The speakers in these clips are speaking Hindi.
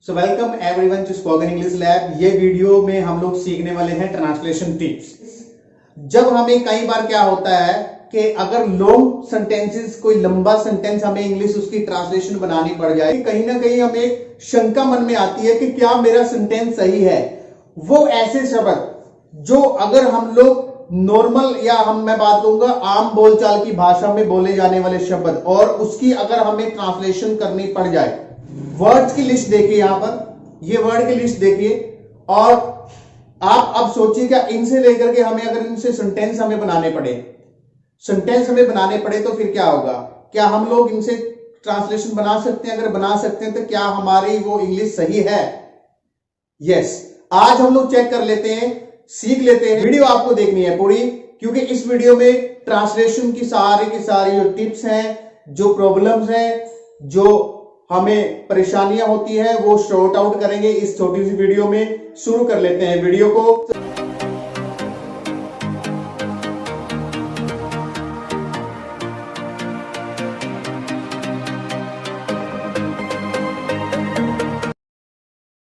So welcome everyone to spoken English lab. ये वीडियो में हम लोग सीखने वाले हैं ट्रांसलेशन टिप्स। जब हमें कई बार क्या होता है कि अगर लॉन्ग सेंटेंसेस, कोई लंबा सेंटेंस हमें इंग्लिश उसकी ट्रांसलेशन बनानी पड़ जाए, कहीं ना कहीं हमें एक शंका मन में आती है कि क्या मेरा सेंटेंस सही है। वो ऐसे शब्द जो अगर हम लोग नॉर्मल या मैं बात करूंगा आम बोलचाल की भाषा में बोले जाने वाले शब्द और उसकी अगर हमें ट्रांसलेशन करनी पड़ जाए, वर्ड्स की लिस्ट देखिए, यहां पर ये वर्ड की लिस्ट देखिए और आप अब सोचिए क्या इनसे लेकर के हमें अगर इनसे सेंटेंस हमें बनाने पड़े तो फिर क्या होगा? क्या हम लोग इनसे ट्रांसलेशन बना सकते हैं? अगर बना सकते हैं तो क्या हमारी वो इंग्लिश सही है? यस, आज हम लोग चेक कर लेते हैं, सीख लेते हैं। वीडियो आपको देखनी है पूरी, क्योंकि इस वीडियो में ट्रांसलेशन की सारी जो टिप्स हैं, जो प्रॉब्लम्स हैं, जो हमें परेशानियां होती है, वो शॉर्ट आउट करेंगे इस छोटी सी वीडियो में। शुरू कर लेते हैं वीडियो को।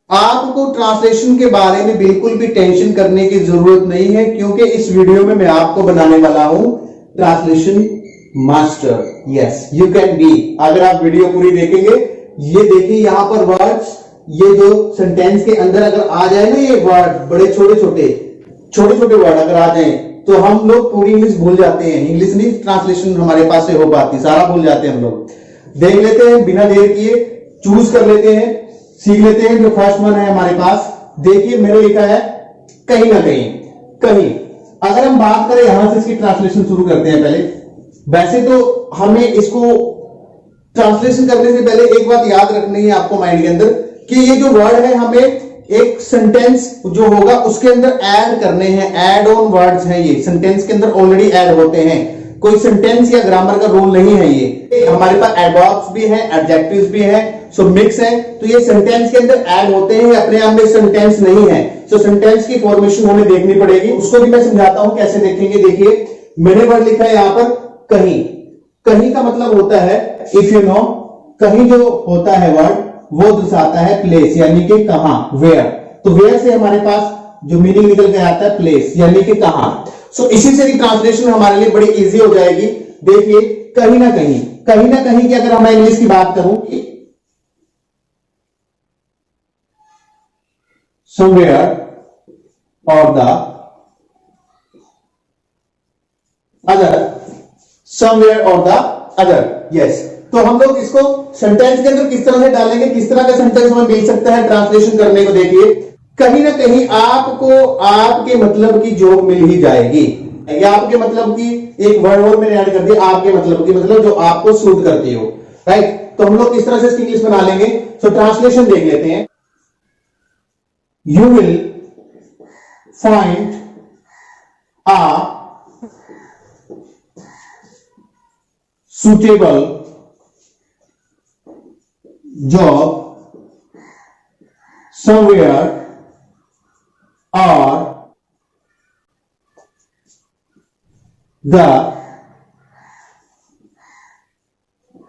आपको ट्रांसलेशन के बारे में बिल्कुल भी टेंशन करने की जरूरत नहीं है, क्योंकि इस वीडियो में मैं आपको बनाने वाला हूं translation master. Yes, you can be. अगर आप वीडियो पूरी देखेंगे, ये देखिए यहां पर वर्ड्स, ये जो सेंटेंस के अंदर अगर आ जाए ना, ये वर्ड बड़े छोटे छोटे वर्ड अगर आ जाए तो हम लोग पूरी इंग्लिश भूल जाते हैं। इंग्लिश नहीं ट्रांसलेशन हमारे पास से हो पाती, सारा भूल जाते हैं हम लोग। देख लेते हैं बिना देर किए, चूज कर लेते हैं, सीख लेते हैं। जो फर्स्ट वन है हमारे पास, देखिए मैंने लिखा है कहीं ना कहीं। अगर हम बात करें, यहां से इसकी ट्रांसलेशन शुरू करते हैं। पहले वैसे तो हमें इसको ट्रांसलेशन करने से पहले एक बात याद रखनी है आपको माइंड के अंदर कि ये जो वर्ड है हमें एक सेंटेंस जो होगा उसके अंदर ऐड करने हैं। ऐड ऑन वर्ड्स हैं, ये सेंटेंस के अंदर ऑलरेडी ऐड होते हैं। कोई सेंटेंस या ग्रामर का रूल नहीं है ये। हमारे पास एडवर्ब्स भी हैं, एडजेक्टिव्स भी हैं, सो मिक्स है। तो ये सेंटेंस के अंदर ऐड होते हैं, अपने आप में सेंटेंस नहीं है। सो सेंटेंस की फॉर्मेशन हमें देखनी पड़ेगी, उसको भी मैं समझाता हूं कैसे देखेंगे। देखिए मैंने वर्ड लिखा है यहां पर कहीं का मतलब होता है, इफ यू नो, कहीं जो होता है वर्ड वो दर्शाता है प्लेस, यानी कि कहां, वेयर। तो वेयर से हमारे पास जो मीनिंग निकल के आता है प्लेस, यानी कि कहां। सो इसी से भी ट्रांसलेशन हमारे लिए बड़ी इजी हो जाएगी। देखिए कहीं ना कहीं की अगर मैं इंग्लिश की बात करूं, somewhere or the other, somewhere or the other, yes। तो हम लोग इसको सेंटेंस के अंदर किस तरह से डालेंगे, किस तरह का सेंटेंस हमें मिल सकता है ट्रांसलेशन करने को। देखिए कहीं ना कहीं आपको आपके मतलब की जॉब मिल ही जाएगी, या आपके मतलब की एक वर्ड और मैंने ऐड कर दिया, आपके मतलब की, मतलब जो आपको सूट करती हो, राइट। तो हम लोग किस तरह से इसकी इंग्लिश बना लेंगे। तो ट्रांसलेशन देख लेते हैं। You will find a suitable job somewhere or the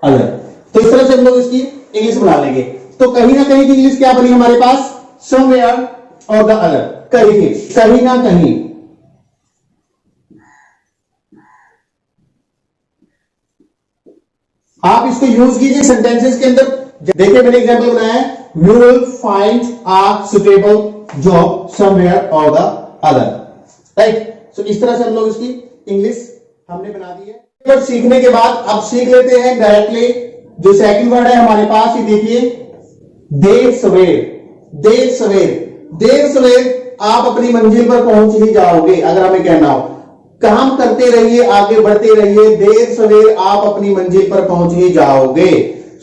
other। तो इस तरह से हम लोग इसकी इंग्लिश बना लेंगे। तो कहीं ना कहीं की इंग्लिश क्या बनी हमारे पास, somewhere or the other, कहीं ना कहीं। आप इसको यूज कीजिए सेंटेंसेस के अंदर। देखिए मैंने एग्जांपल बनाया है, you will find a suitable job somewhere or the other, right. So इस तरह से हम लोग इसकी इंग्लिश हमने बना दी है। बट सीखने के बाद अब सीख लेते हैं डायरेक्टली जो सेकंड वर्ड है हमारे पास। ये देखिए देर सवेर आप अपनी मंजिल पर पहुंच ही जाओगे। अगर हमें कहना हो, काम करते रहिए, आगे बढ़ते रहिए, देर सवेर आप अपनी मंजिल पर पहुंच ही जाओगे।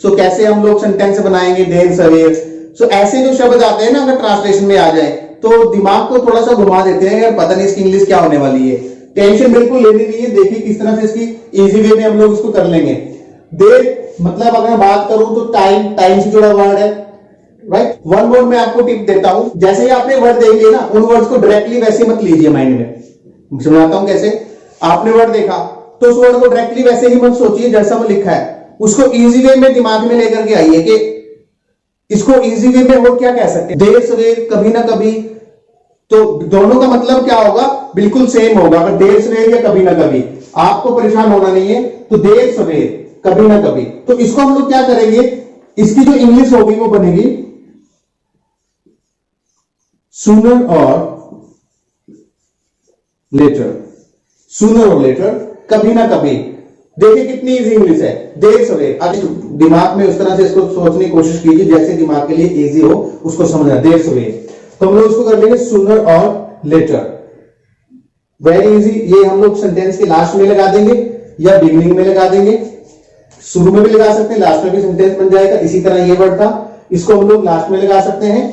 सो कैसे हम लोग सेंटेंस बनाएंगे देर सवेर। सो ऐसे जो शब्द आते हैं ना, अगर ट्रांसलेशन में आ जाए तो दिमाग को थोड़ा सा घुमा देते हैं, यार पता नहीं इसकी इंग्लिश क्या होने वाली है। टेंशन बिल्कुल लेनी नहीं है। देखिए किस तरह से इसकी इजी वे में हम लोग इसको कर लेंगे। देर मतलब अगर बात करूं तो टाइम से जुड़ा वर्ड है, राइट। वन वर्ड में आपको टिप देता हूं, जैसे ही आपने वर्ड देख लिया ना, उन वर्ड्स को डायरेक्टली वैसे मत लीजिए माइंड में। समझाता हूं कैसे। आपने वर्ड देखा तो उस वर्ड को डायरेक्टली वैसे ही मत सोचिए जैसा वो लिखा है, उसको इजी वे में दिमाग में लेकर के आइए कि इसको इजी वे में और क्या कह सकते हैं, देर सवेर, कभी ना कभी। तो दोनों का मतलब क्या होगा, बिल्कुल सेम होगा। अगर देर सवेर या कभी ना कभी, आपको परेशान होना नहीं है। तो देर सवेर, कभी ना कभी, तो इसको हम लोग क्या करेंगे, इसकी जो इंग्लिश होगी वो बनेगी सूनर और लेटर। सूनर और लेटर, कभी ना कभी। देखिए कितनी इजी इंग्लिश है, देर सवेर। अब दिमाग में उस तरह से इसको सोचने की कोशिश कीजिए जैसे दिमाग के लिए इजी हो उसको समझना, देर सवेर। तो हम लोग इसको कर लेंगे सूनर और लेटर। Very easy. ये हम लोग सेंटेंस के लास्ट में लगा देंगे या बिगिनिंग में लगा देंगे। शुरू में भी लगा सकते हैं, लास्ट में भी सेंटेंस बन जाएगा। इसी तरह ये वर्ड था, इसको हम लोग लास्ट में लगा सकते हैं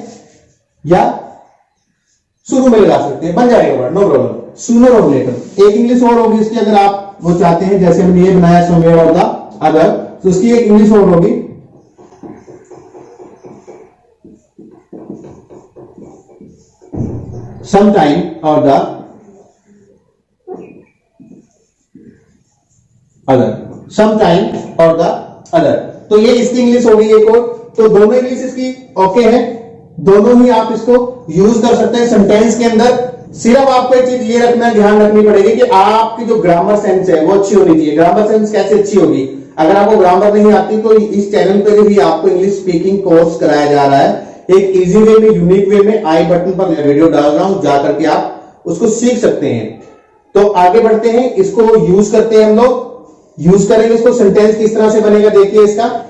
या शुरू में लगा सकते हैं, बन जाएगा वर्ड, नो प्रॉब्लम। सूनर और लेटर। एक इंग्लिश और होगी इसकी, अगर आप वो चाहते हैं, जैसे हमने ये बनाया समवेयर और द अदर, तो उसकी एक इंग्लिश और होगी sometime और द अदर, sometime और द अदर। तो ये इसकी इंग्लिश होगी एक और। तो दोनों इंग्लिश इसकी ओके है, दोनों ही आप इसको यूज कर सकते हैं सेंटेंस के अंदर। सिर्फ आपको एक चीज ये रखना, ध्यान रखनी पड़ेगी कि आपकी जो ग्रामर सेंस है वो अच्छी होनी चाहिए। ग्रामर सेंस कैसे अच्छी होगी, अगर आपको ग्रामर नहीं आती तो इस चैनल पर भी आपको इंग्लिश स्पीकिंग कोर्स कराया जा रहा है, एक इजी वे में, यूनिक वे में। आई बटन पर मैं वीडियो डाल रहा हूं, जाकर के आप उसको सीख सकते हैं। तो आगे बढ़ते हैं, इसको यूज करते हैं हम लोग। यूज करेंगे इसको, सेंटेंस किस तरह से बनेगा देखिए इसका।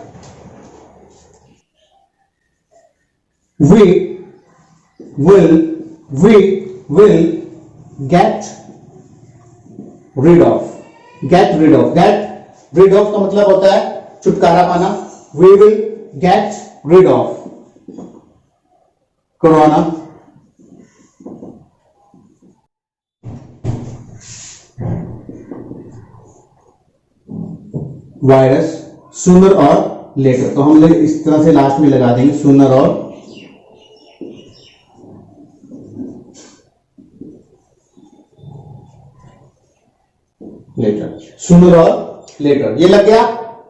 we will get rid of। get rid of का मतलब होता है छुटकारा पाना। we will get rid of corona virus. Sooner और लेटर, तो हम लोग इस तरह से लास्ट में लगा देंगे सूनर और लेटर। सूनर और लेटर, ये लग गया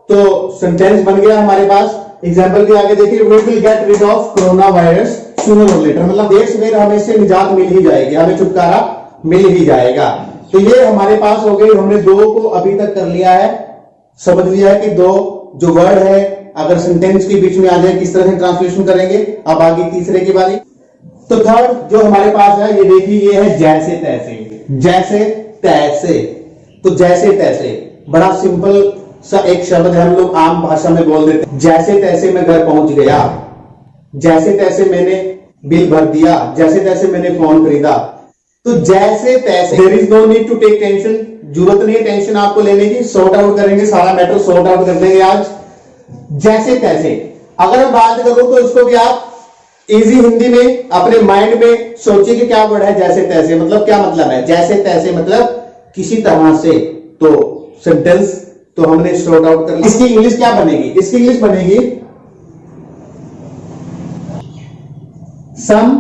तो सेंटेंस बन गया हमारे पास। एग्जांपल के आगे देखिए, we will get rid of corona virus sooner और लेटर, मतलब देर सवेर हमें इससे निजात मिल ही जाएगी, हमें छुटकारा मिल ही जाएगा। तो ये हमारे पास हो गई। हमने दो को अभी तक कर लिया है, समझ लिया है कि दो जो वर्ड है अगर सेंटेंस के बीच में आ जाए किस तरह से ट्रांसलेशन करेंगे। अब आगे तीसरे की बारी। तो थर्ड जो हमारे पास है, ये देखिए, ये है जैसे तैसे। जैसे तैसे, तो जैसे तैसे बड़ा सिंपल सा एक शब्द है, हम लोग आम भाषा में बोल देते हैं। जैसे तैसे मैं घर पहुंच गया, जैसे तैसे मैंने बिल भर दिया, जैसे तैसे मैंने फोन खरीदा। तो जैसे तैसे, there is no need to take tension, जरूरत नहीं है टेंशन आपको लेने की, सॉर्ट आउट करेंगे, सारा मैटर सॉर्ट आउट कर देंगे आज। जैसे तैसे अगर मैं बात करूं तो इसको भी आप इजी हिंदी में अपने माइंड में सोचिए कि क्या वर्ड है जैसे तैसे, मतलब क्या मतलब है जैसे तैसे, मतलब किसी तरह से। तो सेंटेंस तो हमने सॉर्ट आउट कर लिया। इसकी इंग्लिश क्या बनेगी, इसकी इंग्लिश बनेगी some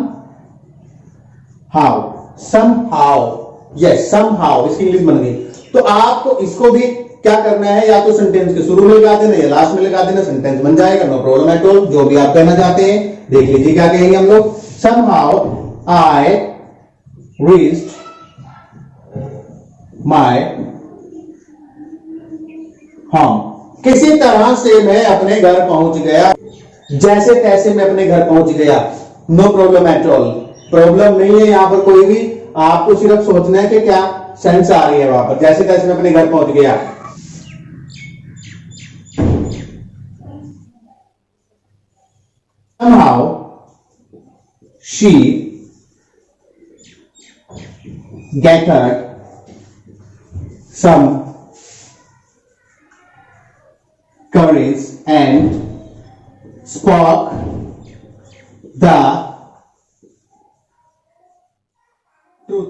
how. Yes, somehow इसकी इंग्लिश बन गई। तो आपको इसको भी क्या करना है, या तो सेंटेंस के शुरू में लगा देना या लास्ट में लगा देना, सेंटेंस बन जाएगा, नो प्रॉब्लम एट ऑल। जो भी आप कहना चाहते हैं देख लीजिए क्या कहेंगे हम लोग। somehow I reached my home, किसी तरह से मैं अपने घर पहुंच गया, जैसे तैसे मैं अपने घर पहुंच गया, no problem at all. Problem नहीं है यहां पर कोई भी, आपको सिर्फ सोचना है कि क्या सेंस आ रही है वहां पर। जैसे तैसे मैं अपने घर पहुंच गया। somehow she gathered some courage and spoke the truth।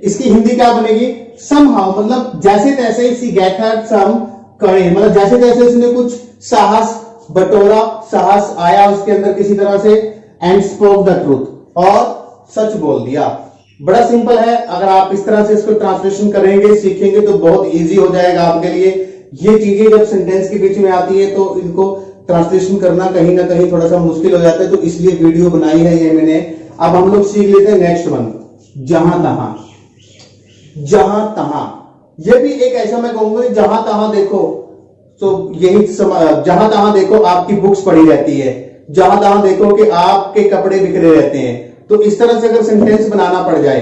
इसकी हिंदी क्या बनेगी, somehow मतलब जैसे तैसे, शी gathered some courage मतलब जैसे तैसे उसने कुछ साहस बटोरा, साहस आया उसके अंदर किसी तरह से, एंड स्पोक द ट्रूथ और सच बोल दिया। बड़ा सिंपल है, अगर आप इस तरह से इसको ट्रांसलेशन करेंगे, सीखेंगे तो बहुत इजी हो जाएगा आपके लिए। ये चीजें जब सेंटेंस के बीच में आती है तो इनको ट्रांसलेशन करना कहीं ना कहीं थोड़ा सा मुश्किल हो जाता है, तो इसलिए वीडियो बनाई है ये मैंने। अब हम लोग सीख लेते हैं नेक्स्ट वन, जहां तहां। जहां तहां ये भी एक ऐसा मैं कहूंगा, जहां तहां देखो तो यही जहां तहां देखो आपकी बुक्स पड़ी रहती है, जहां तहां देखो कि आपके कपड़े बिखरे रहते हैं। तो इस तरह से अगर सेंटेंस बनाना पड़ जाए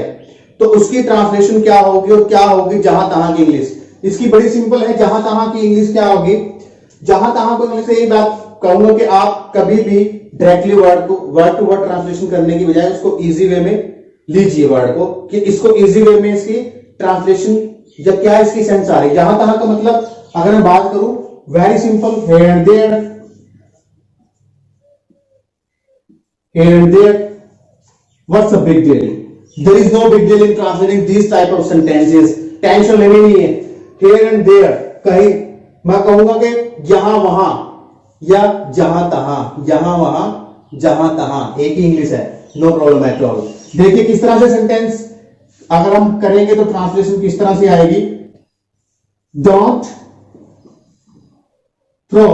तो उसकी ट्रांसलेशन क्या होगी और क्या होगी जहां तहां की इंग्लिश? इसकी बड़ी सिंपल है, जहां तहां की इंग्लिश क्या होगी? जहां तहां को इंग्लिश से यही बात कहूंगा कि आप कभी भी directly word to word translation करने की बजाय उसको इजी वे में लीजिए वर्ड को, कि इसको इजी वे में इसकी ट्रांसलेशन या क्या इसकी सेंस आ रही है। जहां तहां का मतलब अगर मैं बात करूं, very simple, here and there, what's the big deal? There is no big deal in translating these type of sentences. Tension लेनी नहीं है। here and there कहीं मैं कहूंगा कि यहां वहां या जहां तहां, यहां वहां जहां तहां एक ही इंग्लिश है, नो प्रॉब्लम एट ऑल। देखिए किस तरह से सेंटेंस अगर हम करेंगे तो ट्रांसलेशन किस तरह से आएगी। Don't throw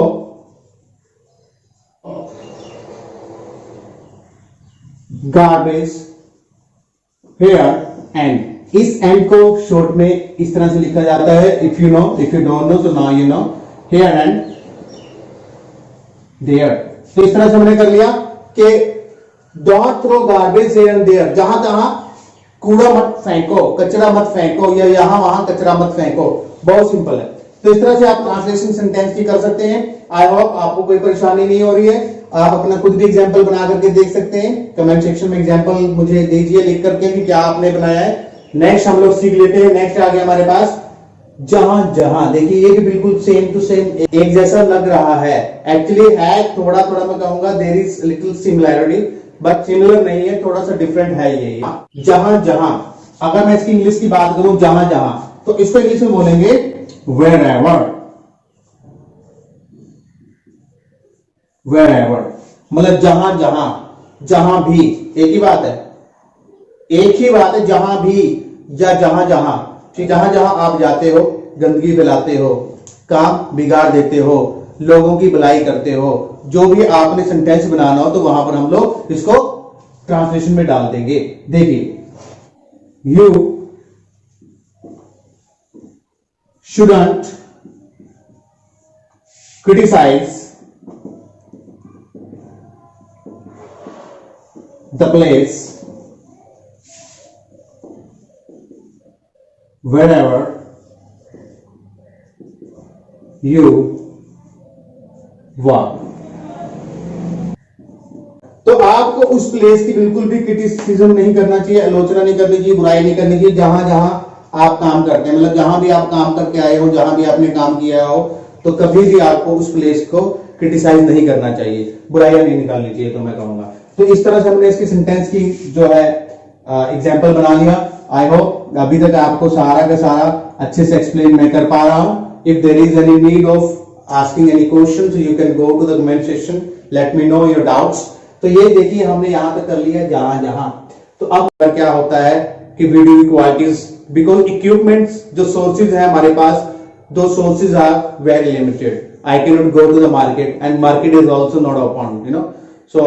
garbage here and. इस एंड को शॉर्ट में इस तरह से लिखा जाता है, इफ यू डोंट नो तो now you know, here and there. तो इस तरह से हमने कर लिया कि don't throw garbage here and there, जहां तहां कूड़ा मत फेंको, कचरा मत फेंको, या यहां वहां कचरा मत फेंको। बहुत सिंपल है। तो इस तरह से आप ट्रांसलेशन सेंटेंस की कर सकते हैं। आई होप आपको कोई परेशानी नहीं हो रही है। आप अपना खुद भी एग्जांपल बना करके देख सकते हैं। कमेंट सेक्शन में एग्जांपल मुझे दीजिए लिख करके कि क्या आपने बनाया है। नेक्स्ट हम लोग सीख लेते हैं। नेक्स्ट आ गया हमारे पास जहां जहां। देखिए ये भी बिल्कुल सेम टू सेम एक जैसा लग रहा है, एक्चुअली है थोड़ा थोड़ा मैं कहूंगा there is little similarity, but similar नहीं है, थोड़ा सा डिफरेंट है ये। जहां जहां अगर मैं इसकी इंग्लिश की बात करूं, जहां जहां, तो इसको इंग्लिश में बोलेंगे wherever, wherever मतलब जहां जहां, जहां भी, एक ही बात है, एक ही बात है, जहां भी या जहां जहां। जहां जहां आप जाते हो, गंदगी फैलाते हो, काम बिगाड़ देते हो, लोगों की भलाई करते हो, जो भी आपने सेंटेंस बनाना हो तो वहां पर हम लोग इसको ट्रांसलेशन में डाल देंगे। देखिए, you shouldn't criticize the place wherever you walk। तो आपको उस प्लेस की बिल्कुल भी क्रिटिसिज्म नहीं करना चाहिए, आलोचना नहीं करनी चाहिए, बुराई नहीं करनी चाहिए। जहां जहां आप काम करते हैं, मतलब जहां भी आप काम करके आए हो, जहां भी आपने काम किया हो, तो कभी भी आपको उस प्लेस को क्रिटिसाइज नहीं करना चाहिए, बुराइयां नहीं निकालनी चाहिए, तो मैं कहूंगा। तो इस तरह से हमने इसकी सेंटेंस की जो है एग्जांपल बना लिया। आई होप अभी तक आपको सारा का सारा अच्छे से एक्सप्लेन मैं कर पा रहा हूं। If there is any need of asking any question, you can go to the comment section, let me know your doubts. तो ये देखिए हमने यहां तक कर लिया जहां जहां। तो अब क्या होता है कि वीडियो की क्वालिटीज, बिकॉज इक्विपमेंट्स जो सोर्सेज है हमारे पास, दो sources are very limited. I cannot go to the market and market is also not open, you know, so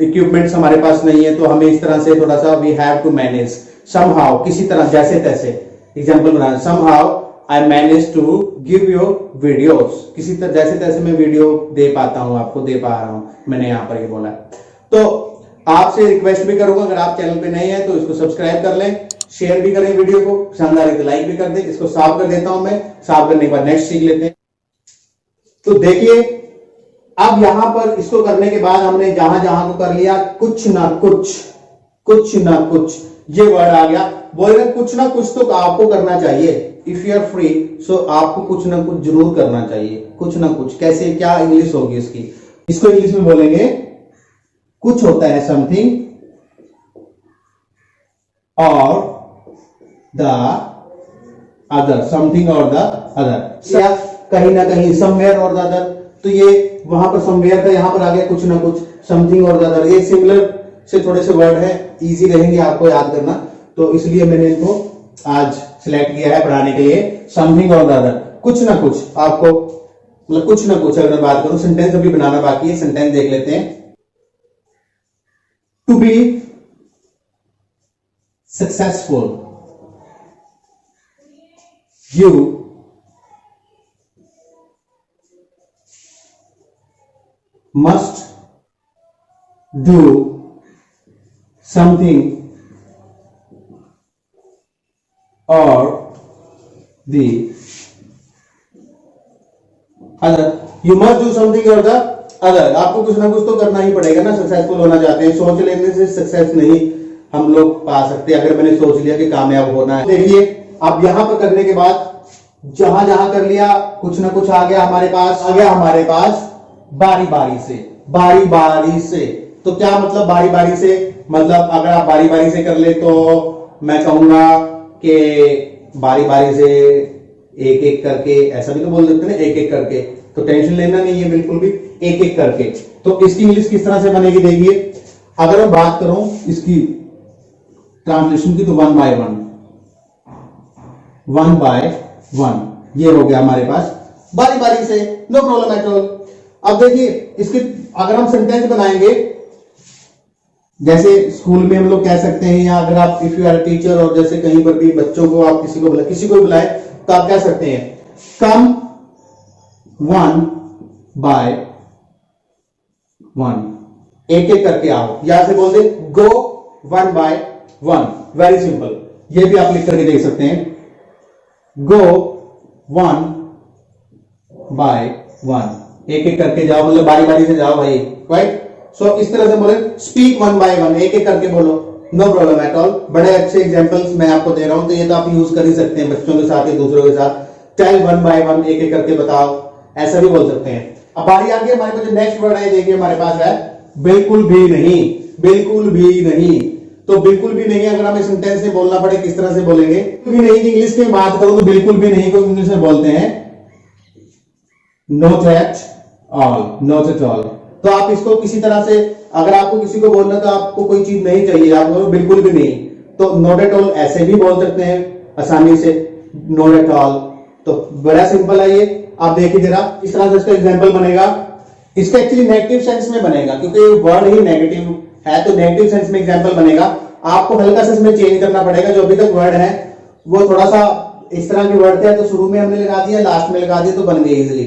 equipments हमारे पास नहीं है, तो हमें इस तरह से थोड़ा सा we have to manage somehow, किसी तरह जैसे तैसे एग्जांपल बनाना। Somehow I manage to give you videos, किसी तरह जैसे तैसे मैं वीडियो दे पाता हूं, आपको दे पा रहा हूं, मैंने यहां पर ये बोला। तो आपसे रिक्वेस्ट भी करूंगा, अगर आप चैनल पे नए हैं तो इसको सब्सक्राइब कर लें, शेयर भी करें वीडियो को, पसंद आ रही तो लाइक भी कर दें। इसको साफ कर देता हूं मैं, साफ करने के बाद नेक्स्ट सीख लेते हैं। तो देखिए अब यहां पर इसको करने के बाद हमने जहां जहां को कर लिया, कुछ ना कुछ, कुछ ना कुछ ये वर्ड आ गया। बोल रहे कुछ ना कुछ तो आपको करना चाहिए। If you are free so आपको कुछ ना कुछ जरूर करना चाहिए। कुछ ना कुछ कैसे, क्या इंग्लिश होगी इसकी? इसको इंग्लिश में बोलेंगे, कुछ होता है समथिंग और द अदर, समथिंग और द अदर, या कहीं ना कहीं समवेयर और द अदर। तो ये वहां पर समवेयर था, यहां पर आ गया कुछ ना कुछ, समथिंग और द अदर। ये सिमिलर से थोड़े से वर्ड है, इजी रहेंगे आपको याद करना, तो इसलिए मैंने इनको आज सिलेक्ट किया है पढ़ाने के लिए। समथिंग और द अदर, कुछ ना कुछ आपको मतलब कुछ ना कुछ अगर मैं बात करूं, सेंटेंस अभी बनाना बाकी है, सेंटेंस देख लेते हैं। To be successful you must do something or the other. You must do something or the other. आपको कुछ ना कुछ तो करना ही पड़ेगा ना, सक्सेसफुल होना चाहते हैं। सोच लेने से सक्सेस नहीं हम लोग पा सकते। अगर मैंने सोच लिया कि कामयाब होना है, देखिए अब यहां पर करने के बाद जहां जहां कर लिया कुछ ना कुछ आ गया हमारे पास बारी बारी से। तो क्या मतलब बारी बारी से? मतलब अगर आप बारी बारी से कर ले तो मैं कहूंगा कि बारी बारी से एक एक करके, ऐसा भी तो बोल सकते हैं ना, एक एक करके। तो टेंशन लेना नहीं है बिल्कुल भी, एक एक करके। तो इसकी इंग्लिश किस तरह से बनेगी देखिए, अगर मैं बात करूं इसकी ट्रांसलेशन की तो वन बाय वन ये हो गया हमारे पास बारी बारी से, नो प्रॉब्लम एट ऑल। अब देखिए इसके अगर हम सेंटेंस बनाएंगे, जैसे स्कूल में हम लोग कह सकते हैं, या अगर आप इफ यू आर टीचर और जैसे कहीं पर भी बच्चों को आप किसी को बुलाए तो आप कह सकते हैं कम वन बाय वन, एक एक करके आओ। यहां से बोल दे go one by one, very simple. ये भी आप लिख करके देख सकते हैं, गो वन बाय वन, एक एक करके जाओ, मतलब बारी बारी से जाओ भाई, राइट। सो इस तरह से बोले स्पीक वन बाय वन, एक एक करके बोलो, नो प्रॉब्लम एट ऑल। बड़े अच्छे एग्जांपल्स मैं आपको दे रहा हूं, तो ये तो आप यूज कर ही सकते हैं बच्चों के साथ या दूसरों के साथ। टेल वन बाय वन, एक एक करके बताओ, ऐसा भी बोल सकते हैं। अब बारी आ गई हमारे पास, जो नेक्स्ट वर्ड है देखिए हमारे पास है बिल्कुल भी नहीं। बिल्कुल भी नहीं, तो बिल्कुल भी नहीं अगर हमें सेंटेंस में बोलना पड़े किस तरह से बोलेंगे? भी नहीं की इंग्लिश में बात करूं तो बिल्कुल भी नहीं को इंग्लिश में बोलते हैं not at all, not at all. तो आप इसको किसी तरह से, अगर आपको किसी को बोलना तो आपको कोई चीज नहीं चाहिए, आप बोलो बिल्कुल भी नहीं, तो नॉट एट ऑल ऐसे भी बोल सकते हैं आसानी से, नॉट एट ऑल। तो बड़ा सिंपल है ये। आप देखिए जरा इस तरह से इसका एग्जांपल बनेगा। इसका एक्चुअली नेगेटिव सेंस में बनेगा, क्योंकि वर्ड ही नेगेटिव है, तो नेगेटिव सेंस में एग्जांपल बनेगा। आपको हल्का सा इसमें चेंज करना पड़ेगा। जो अभी तक वर्ड है वो थोड़ा सा इस तरह के वर्ड थे, तो शुरू में हमने लगा दिया, लास्ट में लगा दिया, तो बन गए इजिली।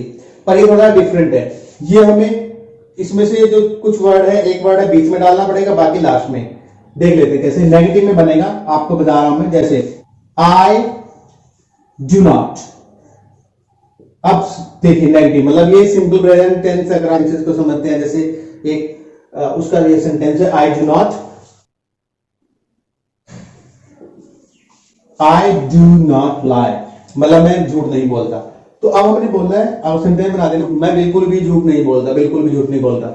पर ये थोड़ा डिफरेंट है। ये हमें इसमें से जो कुछ वर्ड है, एक वर्ड है बीच में डालना पड़ेगा, बाकी लास्ट में। देख लेते हैं कैसे नेगेटिव में बनेगा, आपको बता रहा हूं मैं। जैसे आई डू नॉट, अब देखिए नेगेटिव मतलब ये सिंपल प्रेजेंट टेंस अगर आप इसको समझते हैं, जैसे एक उसका ये सेंटेंस है I do not, I do not lie, मतलब मैं झूठ नहीं बोलता। तो अब हमने बोलना है, अब सेंटेंस बना देना, मैं बिल्कुल भी झूठ नहीं बोलता, बिल्कुल भी झूठ नहीं बोलता।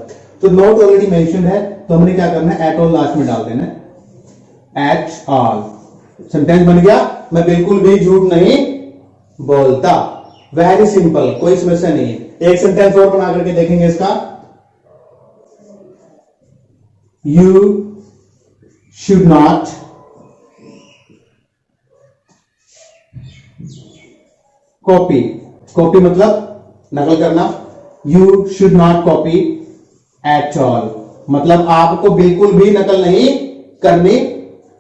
तो नॉट ऑलरेडी मेंशन है, तो हमने क्या करना है, एट ऑल लास्ट में डाल देना है, एट ऑल। सेंटेंस बन गया, मैं बिल्कुल भी झूठ नहीं बोलता। वेरी सिंपल, कोई समस्या नहीं है। एक सेंटेंस और बना करके देखेंगे इसका, you should not copy, copy मतलब नकल करना, you should not copy at all, मतलब आपको बिल्कुल भी नकल नहीं करनी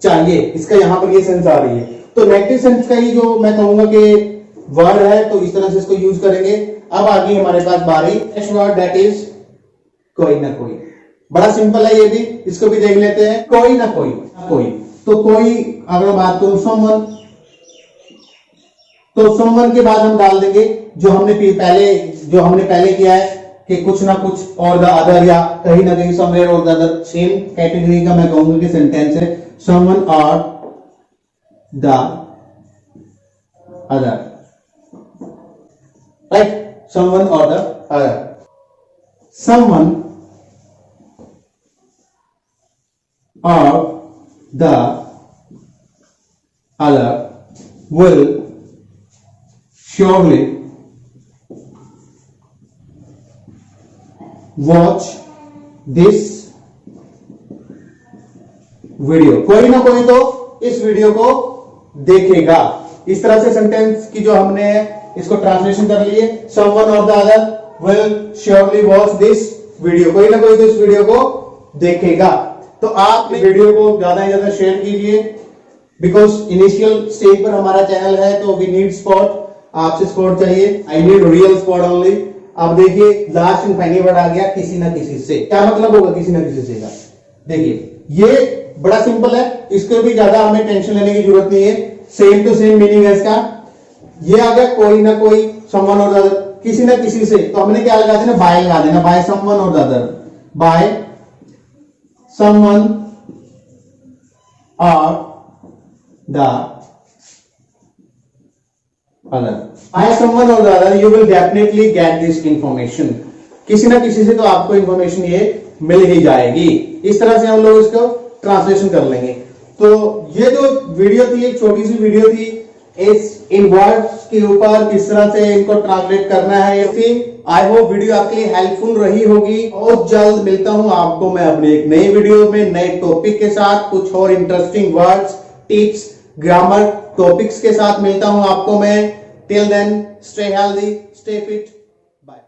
चाहिए। इसका यहां पर ये सेंस आ रही है। तो नेगेटिव सेंस का ही जो मैं कहूंगा कि वर्ड है, तो इस तरह से इसको यूज करेंगे। अब आ गई हमारे पास बारी नेक्स्ट वर्ड, दैट इज कोई ना कोई। बड़ा सिंपल है ये भी, इसको भी देख लेते हैं। कोई ना कोई, कोई तो कोई अगर बात करूं समवन, तो समवन के बाद हम डाल देंगे जो हमने पहले किया है कि कुछ ना कुछ और द अदर, या कहीं ना कहीं समवेयर और द अदर, सेम कैटेगरी का मैं कहूंगा कि सेंटेंस है समवन और द अदर, राइट। समवन और the other, someone or the other will surely watch this video। कोई ना कोई तो इस वीडियो को देखेगा। इस तरह से सेंटेंस की जो हमने इसको ट्रांसलेशन कर लिए। समवन और the other will surely watch this video, कोई ना कोई तो इस वीडियो को देखेगा। तो आप वीडियो को ज्यादा से ज्यादा शेयर कीजिए, बिकॉज इनिशियल स्टेज पर हमारा चैनल है, तो वी नीड सपोर्ट, आपसे सपोर्ट चाहिए। I need real support only. अब देखिए लास्ट एंड फाइनल वर्ड आ गया, किसी ना किसी से। क्या मतलब होगा किसी ना किसी से का? देखिए ये बड़ा सिंपल है, इसको भी ज्यादा हमें टेंशन लेने की जरूरत नहीं है। सेम टू सेम मीनिंग है इसका। ये आ गया कोई ना कोई, समवन और द अदर, किसी ना किसी से। तो हमने क्या लगा देना? बाय लगा देना, बाय समवन और द अदर, बाय समवन और द अदर। बाय समवन और the other you will definitely get this information. किसी ना किसी से तो आपको इंफॉर्मेशन ये मिल ही जाएगी। इस तरह से हम लोग इसको ट्रांसलेशन कर लेंगे। तो ये जो वीडियो थी, एक छोटी सी वीडियो थी, इस इन वर्ड्स के ऊपर किस तरह से इनको ट्रांसलेट करना है। आई होप वीडियो आपके लिए हेल्पफुल रही होगी। बहुत जल्द मिलता हूं आपको मैं अपने एक नई वीडियो में नए टॉपिक के साथ, कुछ और interesting words, tips, grammar topics के साथ मिलता हूं आपको मैं। Till then stay healthy, stay fit, bye.